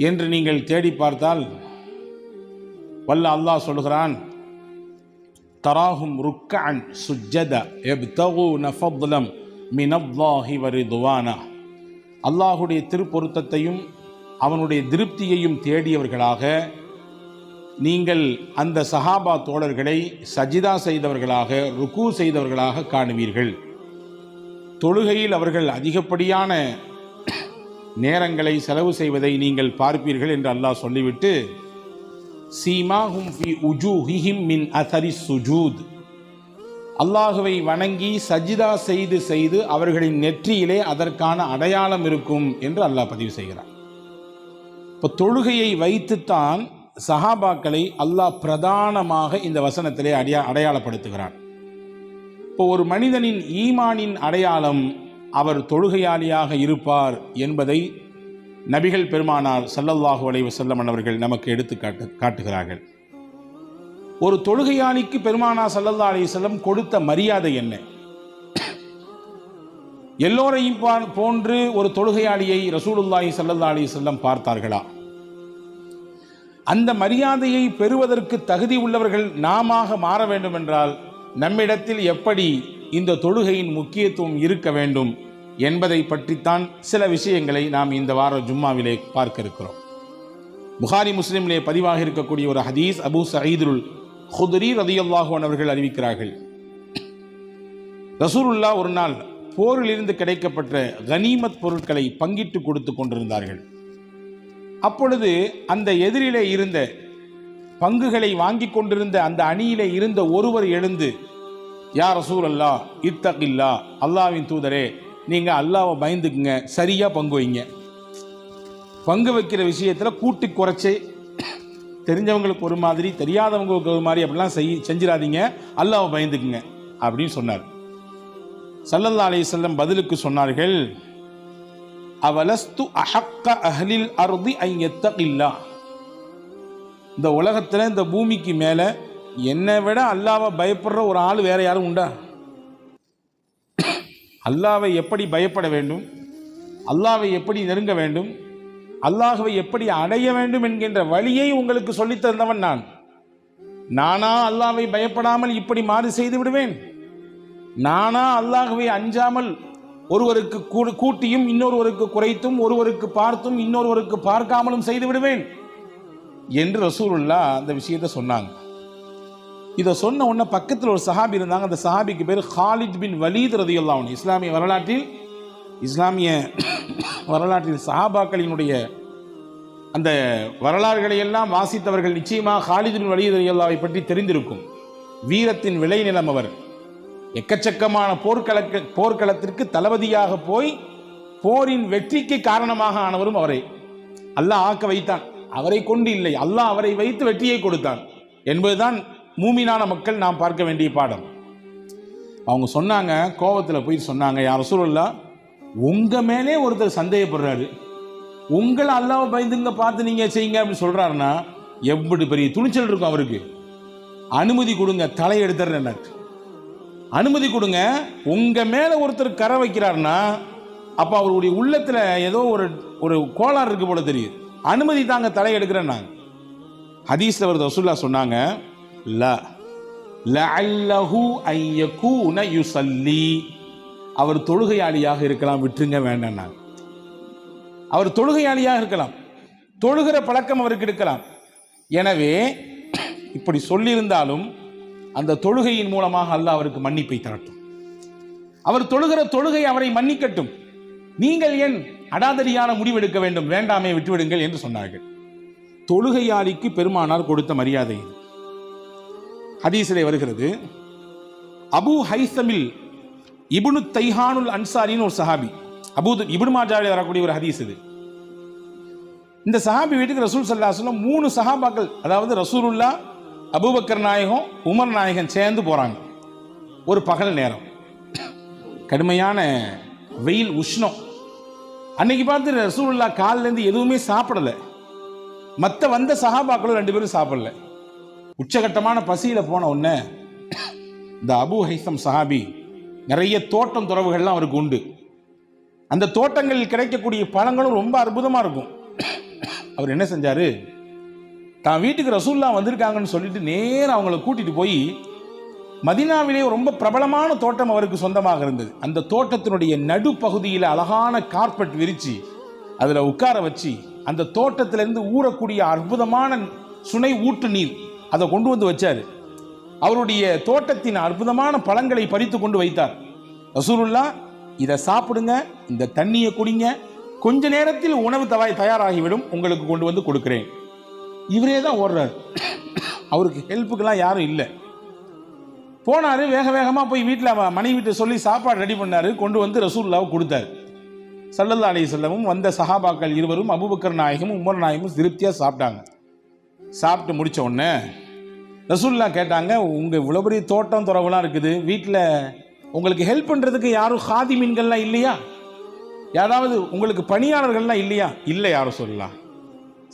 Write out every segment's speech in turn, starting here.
என்று நீங்கள் தேடி பார்த்தால் வல்ல அல்லாஹ் சொல்கிறான், தராஹும் ருக்கஅன் சுஜ்ஜத யப்தகூன ஃபضலம் மினல்லாஹி வரிதுவானா. அல்லாஹுடைய திருப்பொருத்தத்தையும் அவனுடைய திருப்தியையும் தேடியவர்களாக நீங்கள் அந்த சஹாபா தோழர்களை சஜிதா செய்தவர்களாக, ருக்கு செய்தவர்களாக காணுவீர்கள். தொழுகையில் அவர்கள் அதிகப்படியான நேரங்களை செலவு செய்வதை நீங்கள் பார்ப்பீர்கள் என்று அல்லாஹ் சொல்லிவிட்டு, சீமாஹும் ஃபி உஜூஹிஹிம் மின் அஸரி சுஜூத், அல்லாஹுவை வணங்கி சஜிதா செய்து செய்து அவர்களின் நெற்றியிலே அதற்கான அடையாளம் இருக்கும் என்று அல்லாஹ் பதிவு செய்கிறார். இப்போ தொழுகையை வைத்துத்தான் சஹாபாக்களை அல்லாஹ் பிரதானமாக இந்த வசனத்திலே அடையாளப்படுத்துகிறான். இப்போ ஒரு மனிதனின் ஈமானின் அடையாளம் அவர் தொழுகையாளியாக இருப்பார் என்பதை நபிகள் பெருமானார் ஸல்லல்லாஹு அலைஹி வஸல்லம் அவர்கள் நமக்கு எடுத்து காட்டுகிறார்கள். ஒரு தொழுகையாளிக்கு பெருமானார் ஸல்லல்லாஹு அலைஹி வஸல்லம் கொடுத்த மரியாதை என்ன? எல்லோரையும் போன்று ஒரு தொழுகையாளியை ரசூலுல்லாஹி ஸல்லல்லாஹு அலைஹி வஸல்லம் பார்த்தார்களா? அந்த மரியாதையை பெறுவதற்கு தகுதி உள்ளவர்கள் நாமாக மாற வேண்டும் என்றால் நம்மிடத்தில் எப்படி இந்த தொழுகையின் முக்கியத்துவம் இருக்க வேண்டும் என்பதை பற்றித்தான் சில விஷயங்களை நாம் இந்த வார ஜும்மாவிலே பார்க்க இருக்கிறோம். புகாரி முஸ்லிமிலே பதிவாக இருக்கக்கூடிய ஒரு ஹதீஸ், அபூ சயீதுல் குத்ரி ரலியல்லாஹு அன்ஹு அவர்கள் அறிவிக்கிறார்கள், ரசூலுல்லாஹ் ஒரு நாள் போரிலிருந்து கிடைக்கப்பட்ட கனீமத் பொருட்களை பங்கிட்டு கொடுத்து கொண்டிருந்தார்கள். அப்பொழுது அந்த எதிரிலே இருந்த பங்குகளை வாங்கி கொண்டிருந்த அந்த அணியிலே இருந்த ஒருவர் எழுந்து, யா ரசூலல்லாஹ் இத்தகில்லாஹ், அல்லாஹ்வின் தூதரே நீங்க அல்லாஹ்வை பயந்துக்குங்க, சரியா பங்கு வைங்க. பங்கு வைக்கிற விஷயத்தில் கூட்டி குறைச்சி தெரிஞ்சவங்களுக்கு ஒரு மாதிரி தெரியாதவங்களுக்கு ஒரு மாதிரி அப்படிலாம் செஞ்சிடாதீங்க, அல்லாஹ்வை பயந்துக்குங்க அப்படின்னு சொன்னார். ஸல்லல்லாஹு அலைஹி வஸல்லம் பதிலுக்கு சொன்னார்கள், அவலஸ்து அஹக்க அஹ்லில் அர்தி அன் யத்தகில்லாஹ், இந்த உலகத்தில் இந்த பூமிக்கு மேலே என்னை விட அல்லாஹ்வை பயப்படுற ஒரு ஆள் வேற யாரும் உண்டா? அல்லாஹ்வை எப்படி பயப்பட வேண்டும், அல்லாஹ்வை எப்படி நெருங்க வேண்டும், அல்லாஹ்வை எப்படி அடைய வேண்டும் என்கின்ற வழியை உங்களுக்கு சொல்லித் தந்தவன் நான். நானா அல்லாஹ்வை பயப்படாமல் இப்படி மாறு செய்து விடுவேன்? நானா அல்லாஹ்வை அஞ்சாமல் ஒருவருக்கு கூட்டியும் இன்னொருவருக்கு குறைத்தும், ஒருவருக்கு பார்த்தும் இன்னொருவருக்கு பார்க்காமலும் செய்து விடுவேன் என்று ரசூலுல்லாஹ் அந்த விஷயத்தை சொன்னாங்க. இதை சொன்ன உடனே பக்கத்தில் ஒரு சஹாபி இருந்தாங்க. அந்த சஹாபிக்கு பேர் ஹாலித் பின் வலீத் ரலியல்லாஹு அன்ஹு. இஸ்லாமிய வரலாற்றில் சஹாபாக்களினுடைய அந்த வரலாறுகளை எல்லாம் வாசித்தவர்கள் நிச்சயமாக ஹாலித் பின் வலீத் ரலியல்லாஹு பற்றி தெரிந்திருக்கும். வீரத்தின் விளைநிலம் அவர். எக்கச்சக்கமான போர்க்களத்திற்கு தளபதியாக போய் போரின் வெற்றிக்கு காரணமாக ஆனவரும் அவரை. அல்லாஹ் ஆக்க வைத்தான், அவரை கொண்டு இல்லை, அல்லாஹ் அவரை வைத்து வெற்றியை கொடுத்தான் என்பதுதான் மூமினான மக்கள் நாம் பார்க்க வேண்டிய பாடம். அவங்க சொன்னாங்க, கோபத்தில் போய் சொன்னாங்க, யா ரசூலுல்லாஹ் உங்க மேலே ஒருத்தர் சந்தேகப்படுறாரு, உங்களை அல்லாஹ்வை பயந்துங்க பார்த்து நீங்க செய்யுங்க அப்படின்னு சொல்றாருன்னா எப்படி பெரிய துணிச்சல் இருக்கும் அவருக்கு. அனுமதி கொடுங்க, தலை எடுத்துறேன், அனுமதி கொடுங்க. உங்க மேல ஒருத்தர் கரை வைக்கிறாருன்னா அப்ப அவருடைய உள்ளத்துல ஏதோ ஒரு கோளாறு இருக்கு போல தெரியுது, அனுமதி தாங்க, தலை எடுக்கிறேன். ஹதீஸ்ல வருது, ரசூலுல்லாஹ் சொன்னாங்க, லஅல்லஹு அன் யகூன யுஸல்லி, அவர் தொழுகையாளியாக இருக்கலாம், விட்டுருங்க வேண்டாம். அவர் தொழுகையாளியாக இருக்கலாம், தொழுகிற பழக்கம் அவருக்கு இருக்கலாம். எனவே இப்படி சொல்லியிருந்தாலும் அந்த தொழுகையின் மூலமாக அல்லாஹ் அவருக்கு மன்னிப்பை தரட்டும், அவர் தொழுகிற தொழுகை அவரை மன்னிக்கட்டும். நீங்கள் ஏன் அடாதடியான முடிவெடுக்க வேண்டும், வேண்டாமே விட்டுவிடுங்கள் என்று சொன்னார்கள். தொழுகையாளிக்கு பெருமானார் கொடுத்த மரியாதை ஹதீஸிலே வருகிறது. அபூ ஹைஸமில் இப்னு தைஹானுல் அன்சாரின்னு ஒரு சஹாபி, இப்னு மாஜாவில் வரக்கூடிய ஒரு ஹதீஸ் இது. இந்த சஹாபி வீட்டுக்கு ரசூல் ஸல்லல்லாஹு அலைஹி வஸல்லம் 3 சஹாபாக்கள், அதாவது ரசூலுல்லாஹ், அபூபக்கர் நாயகம், உமர் நாயகம் சேர்ந்து போறாங்க. ஒரு பகல் நேரம், கடுமையான வெயில், உஷ்ணம். அன்னைக்கு பார்த்து ரசூலுல்லாஹ் காலிலேருந்து எதுவுமே சாப்பிடலை. மற்ற வந்த சஹாபாக்களும் 2 பேரும் சாப்பிடல. உச்சகட்டமான பசியில போன உடனே இந்த அபூ ஹைஸம் சஹாபி, நிறைய தோட்டம் துறவுகள்லாம் அவருக்கு உண்டு. அந்த தோட்டங்களில் கிடைக்கக்கூடிய பழங்களும் ரொம்ப அற்புதமா இருக்கும். அவர் என்ன செஞ்சாரு, தான் வீட்டுக்கு ரசூலுல்லாஹ் வந்திருக்காங்கன்னு சொல்லிட்டு நேரா அவங்கள கூட்டிட்டு போய் மதீனாவிலே ரொம்ப பிரபலமான தோட்டம் அவருக்கு சொந்தமாக இருந்தது. அந்த தோட்டத்தினுடைய நடுப்பகுதியில் அழகான கார்பெட் விரிச்சு அதில் உட்கார வச்சு அந்த தோட்டத்திலிருந்து ஊறக்கூடிய அற்புதமான சுனை ஊட்டு நீர் அதை கொண்டு வந்து வச்சார். அவருடைய தோட்டத்தின் அற்புதமான பழங்களை பறித்து கொண்டு வைத்தார். ரசூலுல்லாஹ் இதை சாப்பிடுங்க, இந்த தண்ணியை குடிங்க, கொஞ்ச நேரத்தில் உணவு தயாராகிவிடும், உங்களுக்கு கொண்டு வந்து கொடுக்கிறேன். இவரே தான் ஓடுறார், அவருக்கு ஹெல்ப்புக்கெல்லாம் யாரும் இல்லை. போனார், வேக வேகமாக போய் வீட்டில் மனைவிட்டு சொல்லி சாப்பாடு ரெடி பண்ணார், கொண்டு வந்து ரசூலுல்லாஹ் கொடுத்தார். ஸல்லல்லாஹு அலைஹி வஸல்லம் வந்த சஹாபாக்கள் இருவரும் அபூபக்கர் நாயகமும் உமர் நாயகமும் திருப்தியாக சாப்பிட்டாங்க. சாப்பிட்டு முடித்த உடனே ரசூலுல்லாஹ் கேட்டாங்க, உங்கள் இவ்வளோ பெரிய தோட்டம் துறவுலாம் இருக்குது, வீட்டில் உங்களுக்கு ஹெல்ப் பண்ணுறதுக்கு யாரும் ஹாதிமீன்கள்லாம் இல்லையா, யாராவது உங்களுக்கு பணியாளர்கள்லாம் இல்லையா? இல்லை யாரும் சொல்லலாம்.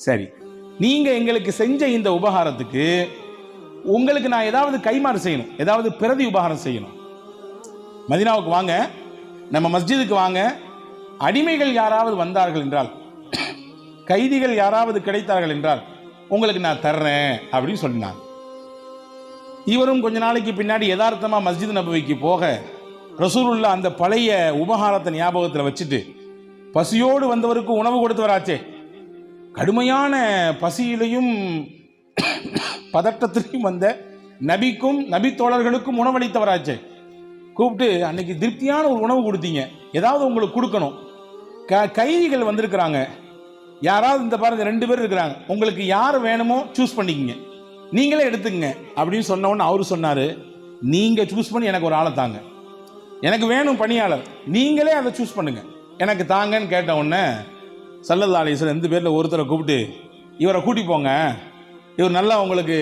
சரி, நீங்கள் எங்களுக்கு செஞ்ச இந்த உபகாரத்துக்கு உங்களுக்கு நான் ஏதாவது கைமாறு செய்யணும், ஏதாவது பிரதி உபகாரம் செய்யணும். மதீனாவுக்கு வாங்க, நம்ம மஸ்ஜிதுக்கு வாங்க, அடிமைகள் யாராவது வந்தார்கள் என்றால், கைதிகள் யாராவது கிடைத்தார்கள் என்றால் உங்களுக்கு நான் தர்றேன் அப்படின்னு சொன்னாங்க. இவரும் கொஞ்ச நாளைக்கு பின்னாடி யதார்த்தமாக மஸ்ஜித் நபவிக்கு போக ரசூலுல்லாஹ் அந்த பழைய உபகாரத்தை ஞாபகத்தில் வச்சுட்டு, பசியோடு வந்தவருக்கு உணவு கொடுத்தவராச்சே, கடுமையான பசியிலையும் பதட்டத்திலையும் வந்த நபிக்கும் நபி தோழர்களுக்கும் உணவளித்தவராச்சே, கூப்பிட்டு அன்னைக்கு திருப்தியான ஒரு உணவு கொடுத்தீங்க, ஏதாவது உங்களுக்கு கொடுக்கணும். கைதிகள் வந்திருக்கிறாங்க, யாராவது இந்த பாருங்க 2 பேர் இருக்கிறாங்க, உங்களுக்கு யார் வேணுமோ சூஸ் பண்ணிக்கங்க, நீங்களே எடுத்துக்கங்க அப்படின்னு சொன்ன உடனே அவரு சொன்னாரு, நீங்க சூஸ் பண்ணி எனக்கு ஒரு ஆளை தாங்க, எனக்கு வேணும் பணியாளர், நீங்களே அதை சூஸ் பண்ணுங்க, எனக்கு தாங்கன்னு கேட்ட உடனே ஸல்லல்லாஹு அலைஹி வஸல்லம் 2 பேரில் ஒருத்தரை கூப்பிட்டு இவரை கூட்டி போங்க, இவர் நல்லா உங்களுக்கு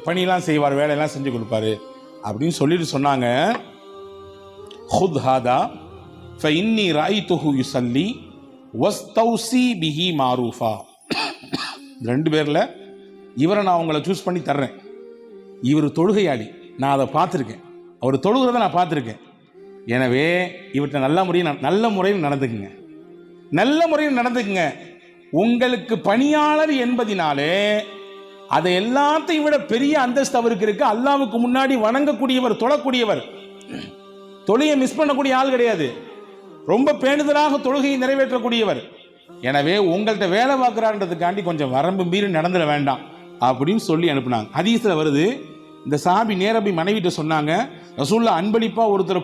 பணியெல்லாம் செய்வார், வேலையெல்லாம் செஞ்சு கொடுப்பாரு அப்படின்னு சொல்லிட்டு சொன்னாங்க. ஹுத் ஹாதா ஃபஇன்னி ரஅய்துஹு யுஸல்லி வஸ்தௌசி பிஹி மாரூஃபா. 2 பேரில் இவரை நான் உங்களை சூஸ் பண்ணி தர்றேன், இவர் தொழுகையாளி, நான் அதை பார்த்துருக்கேன், அவர் தொழுகிறத நான் பார்த்துருக்கேன், எனவே இவர்கிட்ட நல்ல முறையில் நடந்துக்குங்க, நல்ல முறையில் நடந்துக்குங்க. உங்களுக்கு பணியாளர் என்பதினாலே அதை எல்லாத்தையும் விட பெரிய அந்தஸ்து அவருக்கு இருக்கு. அல்லாஹ்வுக்கு முன்னாடி வணங்கக்கூடியவர், தொழக்கூடியவர், தொழுகையை மிஸ் பண்ணக்கூடிய ஆள் கிடையாது, ரொம்ப பேணுதலாக தொழுகையை நிறைவேற்றக்கூடியவர். எனவே உங்கள்கிட்ட வேலை பார்க்குறான்றதுக்காண்டி கொஞ்சம் வரம்பு மீறி நடந்துட வேண்டாம் அப்படின்னு சொல்லி அனுப்புனாங்க. ஹதீஸில் வருது, இந்த சஹாபி நேரபி மனைவிட்ட சொன்னாங்க, ரசூலுல்லாஹ் அன்பளிப்பாக ஒருத்தரை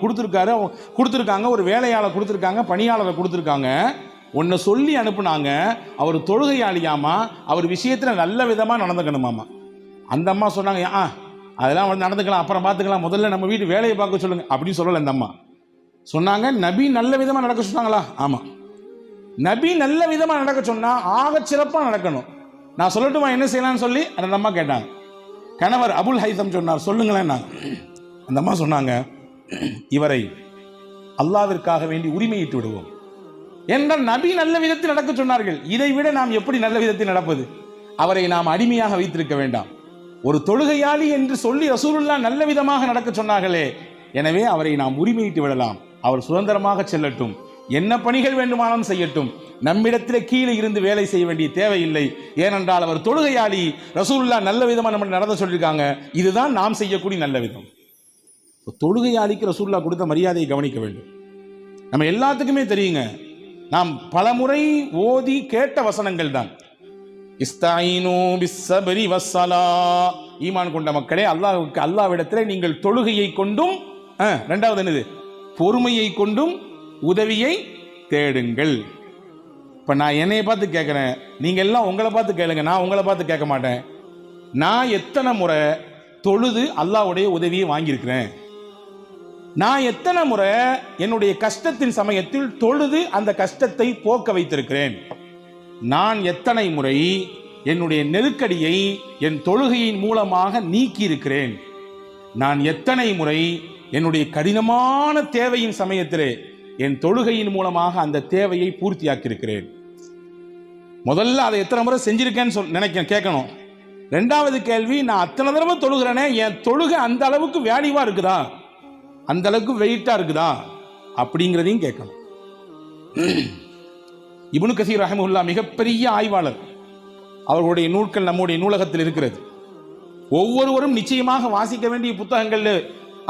கொடுத்துருக்காங்க, ஒரு வேலையாளர் கொடுத்துருக்காங்க, பணியாளரை கொடுத்துருக்காங்க, ஒன்றை சொல்லி அனுப்புனாங்க, அவர் தொழுகையாளியாமா, அவர் விஷயத்தில் நல்ல விதமாக நடந்துக்கணுமாமா. அந்த அம்மா சொன்னாங்க, அதெல்லாம் நடந்துக்கலாம், அப்புறம் பார்த்துக்கலாம், முதல்ல நம்ம வீட்டு வேலையை பார்க்க சொல்லுங்க அப்படின்னு சொல்லலை. அந்த அம்மா சொன்னாங்க, நபி நல்ல விதமாக நடக்க சொன்னாங்களா? ஆமாம், நபி நல்ல விதமாக நடக்க சொன்னால் ஆக சிறப்பாக நடக்கணும். நான் சொல்லட்டுமா என்ன செய்யலாம்னு சொல்லி அந்த அம்மா கேட்டாங்க. கணவர் அபுல் ஹைதம் சொன்னார், சொல்லுங்களேன். அந்த அம்மா சொன்னாங்க, இவரை அல்லாஹ்விற்காக வேண்டி உரிமையிட்டு விடுவோம் என்றால் நபி நல்ல விதத்தில் நடக்க சொன்னார்கள், இதை விட நாம் எப்படி நல்ல விதத்தில் நடப்பது? அவரை நாம் அடிமையாக வைத்திருக்க வேண்டாம், ஒரு தொழுகையாளி என்று சொல்லி ரசூலுல்லாஹ் நல்ல விதமாக நடக்க சொன்னார்களே, எனவே அவரை நாம் உரிமையிட்டு விடலாம், அவர் சுதந்திரமாக செல்லட்டும், என்ன பணிகள் வேண்டுமானாலும் செய்யட்டும், நம்மிடத்தில் கீழே இருந்து வேலை செய்ய வேண்டிய தேவையில்லை, ஏனென்றால் அவர் தொழுகையாளி, ரசூலுல்லாஹ் நல்ல விதமாக நம்ம நடந்து சொல்லியிருக்காங்க, இதுதான் நாம் செய்யக்கூடிய நல்ல விதம். தொழுகையாளிக்கு ரசூலுல்லாஹ் கொடுத்த மரியாதையை கவனிக்க வேண்டும். நம்ம எல்லாத்துக்குமே தெரியுங்க, நாம் பலமுறை ஓதி கேட்ட வசனங்கள் தான். இஸ்தாயினு பிஸ்ஸப்ரி வஸ்ஸலா, ஈமான் கொண்ட மக்களே, அல்லாஹ்விடத்தில் நீங்கள் தொழுகையை கொண்டும், ரெண்டாவது என்னது, பொறுமையை கொண்டும் உதவியை தேடுங்கள். இப்போ நான் என்னைய பார்த்து கேட்குறேன், நீங்கள் எல்லாம் உங்களை பார்த்து கேளுங்க, நான் உங்களை பார்த்து கேட்க மாட்டேன். நான் எத்தனை முறை தொழுது அல்லாஹ்வுடைய உதவியை வாங்கியிருக்கிறேன், நான் எத்தனை முறை என்னுடைய கஷ்டத்தின் சமயத்தில் தொழுது அந்த கஷ்டத்தை போக்க வைத்திருக்கிறேன், நான் எத்தனை முறை என்னுடைய நெருக்கடியை என் தொழுகையின் மூலமாக நீக்கி இருக்கிறேன், நான் எத்தனை முறை என்னுடைய கடினமான தேவையின் சமயத்திலே என் தொழுகையின் மூலமாக அந்த தேவையை பூர்த்தியாக்கி இருக்கிறேன். முதல்ல அதை எத்தனை முறை செஞ்சிருக்கேன்னு கேட்கணும். ரெண்டாவது கேள்வி, நான் அத்தனை தடவை தொழுகிறேனே, என் தொழுகை அந்த அளவுக்கு வேல்யூவா இருக்குதா, அந்த அளவுக்கு வெயிட்டா இருக்குதா அப்படிங்கிறதையும் கேட்கணும். இப்னு கஸீர் ரஹிமஹுல்லாஹ் மிகப்பெரிய ஆய்வாளர். அவர்களுடைய நூல்கள் நம்முடைய நூலகத்தில் இருக்கிறது. ஒவ்வொருவரும் நிச்சயமாக வாசிக்க வேண்டிய புத்தகங்கள்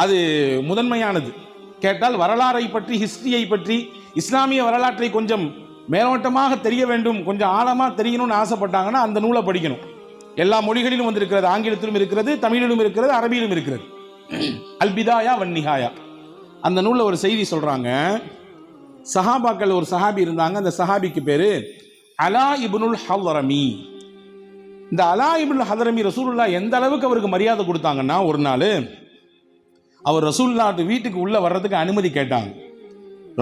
அது முதன்மையானது. கேட்டால் வரலாறை பற்றி, ஹிஸ்டரியை பற்றி, இஸ்லாமிய வரலாற்றை கொஞ்சம் மேலோட்டமாக தெரிய வேண்டும், கொஞ்சம் ஆழமாக தெரியணும்னு ஆசைப்பட்டாங்கன்னா அந்த நூலை படிக்கணும். எல்லா மொழிகளிலும் வந்திருக்கிறது, ஆங்கிலத்திலும் இருக்கிறது, தமிழிலும் இருக்கிறது, அரபியிலும் இருக்கிறது. அல் பிதாயா வன் நிஹாயா அந்த நூலில் ஒரு செய்தி சொல்றாங்க. சஹாபாக்கள் ஒரு சஹாபி இருந்தாங்க. அந்த சஹாபிக்கு பேரு அலா இப்னுல் ஹதரமி. இந்த அலா இப்னுல் ஹதரமி ரசூலுல்லாஹ் எந்த அளவுக்கு அவருக்கு மரியாதை கொடுத்தாங்கன்னா, ஒரு நாள் அவர் ரசூலுல்லாஹ் வீட்டுக்கு உள்ள வர்றதுக்கு அனுமதி கேட்டாங்க.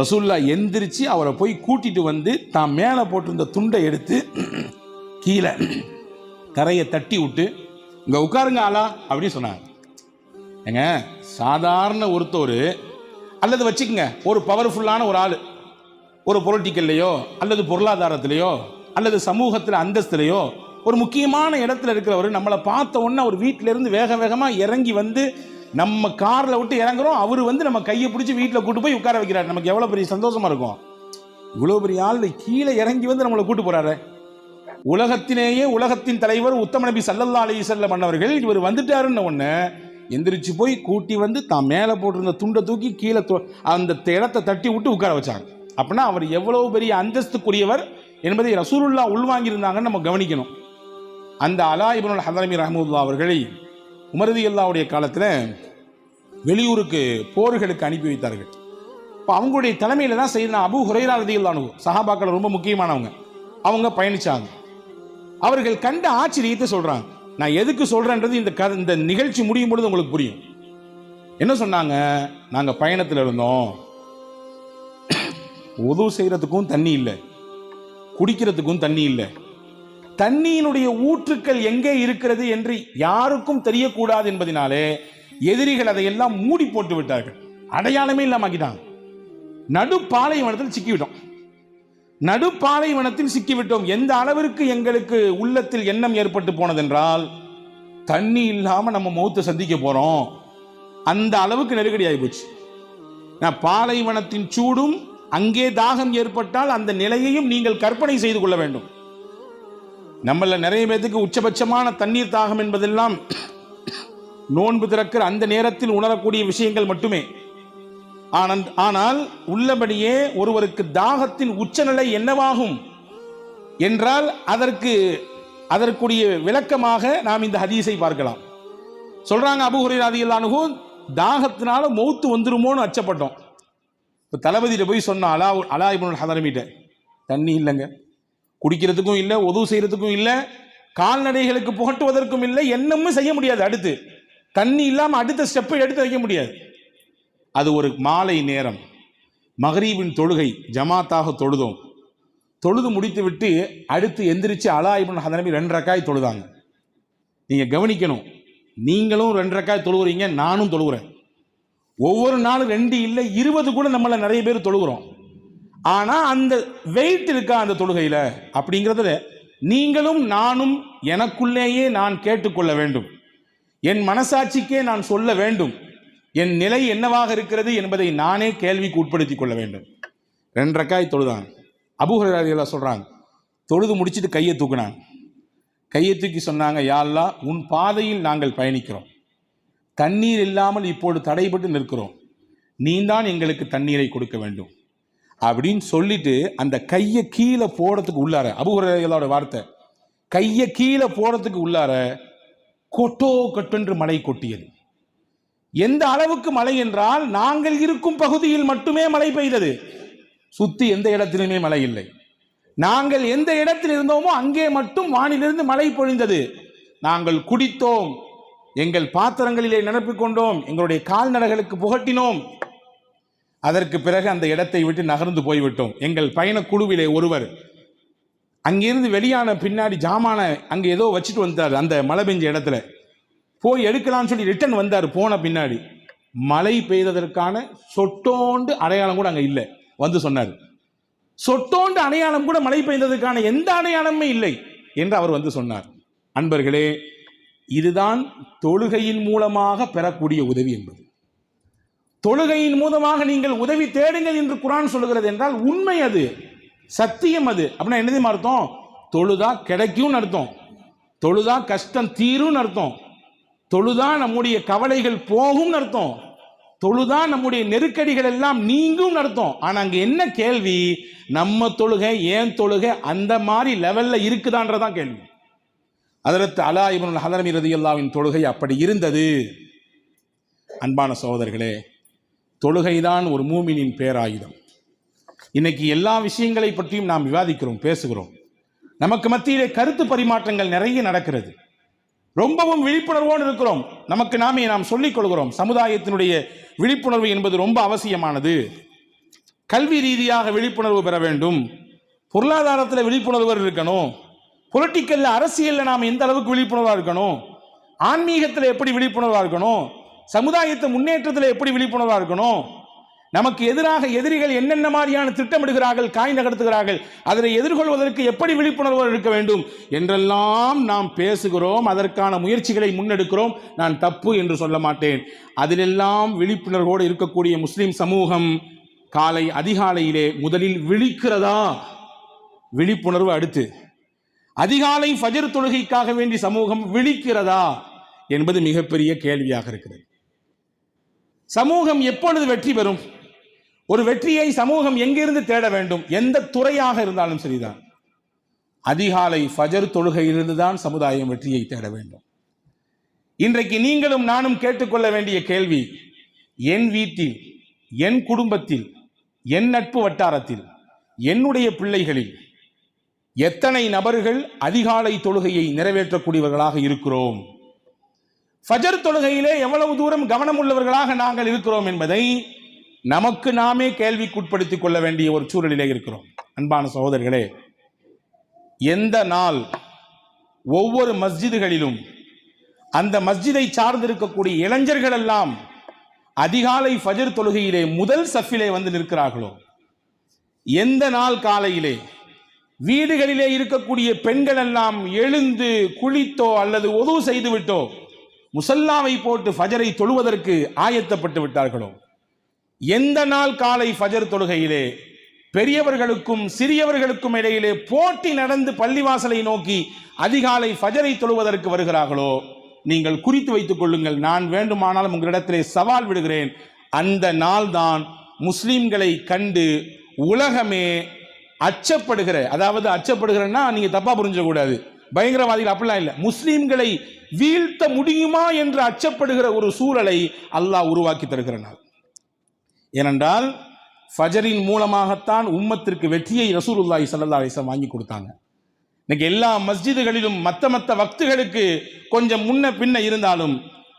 ரசூலுல்லாஹ் எந்திரிச்சு அவரை போய் கூட்டிட்டு வந்து தான் மேலே போட்டிருந்த துண்டை எடுத்து கீழே கரையை தட்டி விட்டு இங்க உட்காருங்க ஆலா அப்படின்னு சொன்னாங்க. ஏங்க, சாதாரண ஒருத்தர் அல்லது வச்சுக்கோங்க ஒரு பவர்ஃபுல்லான ஒரு ஆள், ஒரு பொலிட்டிக்கல்லையோ அல்லது பொருளாதாரத்திலேயோ அல்லது சமூகத்தில் அந்தஸ்துலையோ ஒரு முக்கியமான இடத்துல இருக்கிறவர் நம்மளை பார்த்த உடனே அவர் வீட்டிலேருந்து வேக வேகமாக இறங்கி வந்து நம்ம காரில் விட்டு இறங்குறோம், அவர் வந்து நம்ம கையை பிடிச்சி வீட்டில் கூட்டு போய் உட்கார வைக்கிறார். நமக்கு எவ்வளோ பெரிய சந்தோஷமா இருக்கும். இவ்வளோ பெரிய ஆள் கீழே இறங்கி வந்து நம்மளை கூட்டு போறாரு. உலகத்திலேயே உலகத்தின் தலைவர் உத்தம நபி ஸல்லல்லாஹு அலைஹி வஸல்லம் பண்ணவர்கள் இவர் வந்துட்டாருன்னு ஒன்று எந்திரிச்சு போய் கூட்டி வந்து தான் மேலே போட்டிருந்த துண்டை தூக்கி கீழே அந்த இடத்தை தட்டி விட்டு உட்கார வச்சாங்க. அப்படின்னா அவர் எவ்வளவு பெரிய அந்தஸ்துக்குரியவர் என்பதை ரசூலுல்லாஹ் உள்வாங்கியிருந்தாங்கன்னு நம்ம கவனிக்கணும். அந்த அலா இப்னுல் ஹதரமி ரஹ்மத்துல்லாஹி அவர்களை உமர் ரலியல்லாஹுடைய காலத்தில் வெளியூருக்கு போர்களுக்கு அனுப்பி வைத்தார்கள். இப்போ அவங்களுடைய தலைமையில் தான் சையதுனா அபூ ஹுரைரா ரலியல்லாஹு அன்ஹு, சஹாபாக்கள் ரொம்ப முக்கியமானவங்க, அவங்க பயணிச்சாங்க. அவர்கள் கண்ட ஆச்சரியத்தை சொல்றாங்க. நான் எதுக்கு சொல்றேன்றது இந்த நிகழ்ச்சி முடியும் பொழுது உங்களுக்கு புரியும். என்ன சொன்னாங்க? நாங்கள் பயணத்தில் இருந்தோம், உது செய்யறதுக்கும் தண்ணி இல்லை, குடிக்கிறதுக்கும் தண்ணி இல்லை, தண்ணியினுடைய ஊற்றுக்கள் எங்கே இருக்கிறது என்று யாருக்கும் தெரியக்கூடாது என்பதனாலே எதிரிகள் அதையெல்லாம் மூடி போட்டு விட்டார்கள், அடையாளமே இல்லாமக்கிட்டாங்க. நடுப்பாலைவனத்தில் சிக்கிவிட்டோம். நடுப்பாலைவனத்தில் சிக்கிவிட்டோம். எந்த அளவிற்கு எங்களுக்கு உள்ளத்தில் எண்ணம் ஏற்பட்டு போனதென்றால், தண்ணி இல்லாம நம்ம மௌத்தை சந்திக்க போறோம், அந்த அளவுக்கு நெருக்கடி ஆகி போச்சு. பாலைவனத்தின் சூடும் அங்கே தாகம் ஏற்பட்டால் அந்த நிலையையும் நீங்கள் கற்பனை செய்து கொள்ள வேண்டும். நம்மள நிறைய பேருக்கு உச்சபட்சமான தண்ணீர் தாகம் என்பதெல்லாம் நோன்பு திறக்கிற அந்த நேரத்தில் உணரக்கூடிய விஷயங்கள் மட்டுமே. ஆனால் உள்ளபடியே ஒருவருக்கு தாகத்தின் உச்சநிலை என்னவாகும் என்றால் அதற்குரிய விளக்கமாக நாம் இந்த ஹதீஸை பார்க்கலாம். சொல்றாங்க அபூ ஹுரைரா ரலியல்லாஹு அன்ஹு, தாகத்தினால மௌத்து வந்துருமோன்னு அச்சப்பட்டோம். இப்போ தளபதியிட்ட போய் சொன்னா அலா இப்னுல் ஹதரமிட்ட, தண்ணி இல்லைங்க, குடிக்கிறதுக்கும் இல்லை, உது செய்யறதுக்கும் இல்லை, கால்நடைகளுக்கு புகட்டுவதற்கும் இல்லை, என்னமும் செய்ய முடியாது. அடுத்து தண்ணி இல்லாமல் அடுத்த ஸ்டெப்பை எடுத்து வைக்க முடியாது. அது ஒரு மாலை நேரம், மகரீபின் தொழுகை ஜமாத்தாக தொழுதோம். தொழுது முடித்து விட்டு அடுத்து எந்திரிச்சு அலா இப்னுல் ஹதரமி 2 ரக்காய் தொழுதாங்க. நீங்க கவனிக்கணும், நீங்களும் 2 ரக்காய் தொழுகிறீங்க, நானும் தொழுகிறேன். ஒவ்வொரு நாளும் 2 இல்லை 20 கூட நம்மள நிறைய பேர் தொழுகிறோம். ஆனா அந்த வெயிட் இருக்கா அந்த தொழுகையில அப்படிங்கிறத நீங்களும் நானும் எனக்குள்ளேயே நான் கேட்டுக்கொள்ள வேண்டும். என் மனசாட்சிக்கே நான் சொல்ல வேண்டும், என் நிலை என்னவாக இருக்கிறது என்பதை நானே கேள்விக்கு உட்படுத்திக் கொள்ள வேண்டும். 2 ரக்காய் தொழுதான். அபூ ஹுரைரா ரலியல்லாஹு சொல்றாங்க, தொழுது முடிச்சுட்டு கையை தூக்குனாங்க. கையை தூக்கி சொன்னாங்க, யா அல்லாஹ், உன் பாதையில் நாங்கள் பயணிக்கிறோம், தண்ணீர் இல்லாமல் இப்போது தடைபட்டு நிற்கிறோம், நீ தான் எங்களுக்கு தண்ணீரை கொடுக்க வேண்டும் அப்படின்னு சொல்லிட்டு அந்த கையை கீழே போடுறதுக்கு உள்ளார, அபூ ஹுரைரா ரலியல்லாஹுவோட வார்த்தை, கையை கீழே போடுறதுக்கு உள்ளார கொட்டோ கொட்டென்று மழை கொட்டியது. எந்த அளவுக்கு மழை என்றால், நாங்கள் இருக்கும் பகுதியில் மட்டுமே மழை பெய்தது, சுத்தி எந்த இடத்திலுமே மழை இல்லை. நாங்கள் எந்த இடத்தில் இருந்தோமோ அங்கே மட்டும் வானிலிருந்து மழை பொழிந்தது. நாங்கள் குடித்தோம், எங்கள் பாத்திரங்களிலே நிரப்பிக் கொண்டோம், எங்களுடைய கால்நடைகளுக்கு புகட்டினோம். அதற்கு பிறகு அந்த இடத்தை விட்டு நகர்ந்து போய்விட்டோம். எங்கள் பயண குழுவிலே ஒருவர் அங்கிருந்து வெளியான பின்னாடி ஜாமான அங்கே ஏதோ வச்சுட்டு வந்தார், அந்த மழை பெஞ்ச இடத்துல போய் எடுக்கலாம்னு சொல்லி ரிட்டர்ன் வந்தார். போன பின்னாடி மழை பெய்ததற்கான சொட்டோண்டு அடையாளம் கூட அங்கே இல்லை. வந்து சொன்னார், சொட்டோண்டு அடையாளம் கூட மழை பெய்ததற்கான எந்த அடையாளமே இல்லை என்று அவர் வந்து சொன்னார். அன்பர்களே, இதுதான் தொழுகையின் மூலமாக பெறக்கூடிய உதவி என்பது. தொழுகையின் மூலமாக நீங்கள் உதவி தேடுங்கள் என்று குர்ஆன் சொல்லுகிறது என்றால் உண்மை, அது சத்தியம். அது அப்படின்னா என்னது அர்த்தம்? தொழுதா கிடைக்கும்னு அர்த்தம். தொழுதா கஷ்டம் தீரும்னு அர்த்தம், தொழுதா நம்முடைய கவலைகள் போகும் அர்த்தம், தொழுதா நம்முடைய நெருக்கடிகள் எல்லாம் நீங்கும் அர்த்தம். ஆனா அங்க என்ன கேள்வி, நம்ம தொழுகை ஏன் தொழுகை அந்த மாதிரி லெவல்ல இருக்குதான்றதான் கேள்வி. ஹஜ்ரத் அலா இப்னுல் ஹதரமி ரலியல்லாஹுவின் தொழுகை அப்படி இருந்தது. அன்பான சகோதரர்களே, தொழுகைதான் ஒரு மூமினின் பேராயுதம். இன்னைக்கு எல்லா விஷயங்களை பற்றியும் நாம் விவாதிக்கிறோம், பேசுகிறோம். நமக்கு மத்தியிலே கருத்து பரிமாற்றங்கள் நிறைய நடக்கிறது. ரொம்பவும் விழிப்புணர்வோடு இருக்கிறோம். நமக்கு நாமே நாம் சொல்லிக் கொள்கிறோம். சமுதாயத்தினுடைய விழிப்புணர்வு என்பது ரொம்ப அவசியமானது. கல்வி ரீதியாக விழிப்புணர்வு பெற வேண்டும், பொருளாதாரத்தில் விழிப்புணர்வு இருக்கணும், பொலிட்டிக்கல்ல அரசியலில் நாம் எந்த அளவுக்கு விழிப்புணர்வாக இருக்கணும், ஆன்மீகத்தில் எப்படி விழிப்புணர்வாக இருக்கணும், சமுதாயத்தை முன்னேற்றத்தில் எப்படி விழிப்புணர்வாக இருக்கணும், நமக்கு எதிராக எதிரிகள் என்னென்ன மாதிரியான திட்டமிடுகிறார்கள், காய் நகர்த்துகிறார்கள், அதனை எதிர்கொள்வதற்கு எப்படி விழிப்புணர்வு இருக்க வேண்டும் என்றெல்லாம் நாம் பேசுகிறோம். அதற்கான முயற்சிகளை முன்னெடுக்கிறோம். நான் தப்பு என்று சொல்ல மாட்டேன். அதிலெல்லாம் விழிப்புணர்வோடு இருக்கக்கூடிய முஸ்லிம் சமூகம் காலை அதிகாலையிலே முதலில் விழிக்கிறதா? விழிப்புணர்வு அடுத்து. அதிகாலை ஃபஜர் தொழுகைக்காக வேண்டி சமூகம் விழிக்கிறதா என்பது மிகப்பெரிய கேள்வியாக இருக்கிறது. சமூகம் எப்பொழுது வெற்றி பெறும்? ஒரு வெற்றியை சமூகம் எங்கிருந்து தேட வேண்டும்? எந்த துறையாக இருந்தாலும் சரிதான், அதிகாலை ஃபஜர் தொழுகையிலிருந்து தான் சமுதாயம் வெற்றியை தேட வேண்டும். இன்றைக்கு நீங்களும் நானும் கேட்டுக்கொள்ள வேண்டிய கேள்வி, என் வீட்டில், என் குடும்பத்தில், என் நட்பு வட்டாரத்தில், என்னுடைய பிள்ளைகளில் எத்தனை நபர்கள் அதிகாலை தொழுகையை நிறைவேற்றக்கூடியவர்களாக இருக்கிறோம்? ஃபஜர் தொழுகையிலே எவ்வளவு தூரம் கவனம் உள்ளவர்களாக நாங்கள் இருக்கிறோம் என்பதை நமக்கு நாமே கேள்விக்குட்படுத்திக் கொள்ள வேண்டிய ஒரு சூழலிலே இருக்கிறோம். அன்பான சகோதரர்களே, எந்த நாள் ஒவ்வொரு மஸ்ஜிதுகளிலும் அந்த மஸ்ஜிதை சார்ந்திருக்கக்கூடிய இளைஞர்கள் எல்லாம் அதிகாலை ஃபஜர் தொழுகையிலே முதல் சஃபிலே வந்து நிற்கிறார்களோ, எந்த நாள் காலையிலே வீடுகளிலே இருக்கக்கூடிய பெண்கள் எல்லாம் எழுந்து குளித்தோ அல்லது ஒது செய்துவிட்டோ முசல்லாவை போட்டு ஃபஜரை தொழுவதற்கு ஆயத்தப்பட்டு விட்டார்களோ, எந்த நாள் காலை ஃபஜர் தொழுகையிலே பெரியவர்களுக்கும் சிறியவர்களுக்கும் இடையிலே போட்டி நடந்து பள்ளிவாசலை நோக்கி அதிகாலை ஃபஜரை தொழுவதற்கு வருகிறார்களோ, நீங்கள் குறித்து வைத்துக் கொள்ளுங்கள். நான் வேண்டுமானாலும் உங்களிடத்திலே சவால் விடுகிறேன், அந்த நாள் தான் முஸ்லிம்களை கண்டு உலகமே அச்சப்படுகிற, அதாவது அச்சப்படுகிறன்னா நீங்க தப்பா புரிஞ்சக்கூடாது, பயங்கரவாதிகள் அப்படிலாம் இல்லை, முஸ்லிம்களை வீழ்த்த முடியுமா என்று அச்சப்படுகிற ஒரு சூழலை அல்லாஹ் உருவாக்கி தருகிற நாள். ஏனென்றால் ஃபஜரின் மூலமாகத்தான் உம்மத்திற்கு வெற்றியை ரசூலுல்லாஹி ஸல்லல்லாஹு அலைஹி வஸல்லம் வாங்கி கொடுத்தாங்க. இன்னைக்கு எல்லா மஸ்ஜிதுகளிலும் மற்ற வக்துகளுக்கு கொஞ்சம் முன்ன பின்ன இருந்தாலும்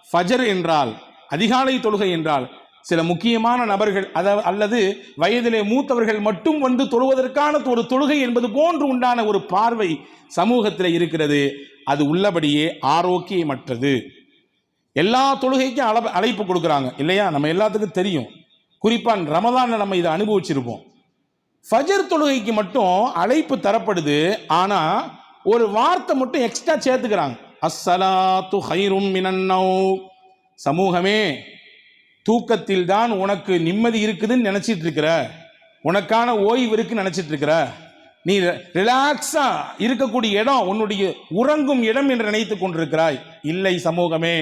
ஃபஜர் என்றால், அதிகாலை தொழுகை என்றால் சில முக்கியமான நபர்கள் அல்லது வயதிலே மூத்தவர்கள் மட்டும் வந்து தொழுவதற்கான ஒரு தொழுகை என்பது போன்று உண்டான ஒரு பார்வை சமூகத்தில் இருக்கிறது. அது உள்ளபடியே ஆரோக்கியமற்றது. எல்லா தொழுகைக்கும் அழைப்பு கொடுக்குறாங்க இல்லையா? நம்ம எல்லாத்துக்கும் தெரியும். குறிப்பாக ரமலான்ல நம்ம இதை அனுபவிச்சிருப்போம். ஃபஜர் தொழுகைக்கு மட்டும் அழைப்பு தரப்படுது, ஆனா ஒரு வார்த்தை மட்டும் எக்ஸ்ட்ரா சேர்த்துக்கிறாங்க, அஸ்ஸலாத்து ஹைரும் மினன் நௌம். சமூகமே, தூக்கத்தில் தான் உனக்கு நிம்மதி இருக்குதுன்னு நினைச்சிட்டு இருக்கிற, உனக்கான ஓய்வு இருக்குன்னு நினைச்சிட்டு இருக்கிற, நீ ரிலாக்ஸா இருக்கக்கூடிய இடம் உன்னுடைய உறங்கும் இடம் என்று நினைத்துக் கொண்டிருக்கிறாய். இல்லை சமூகமே,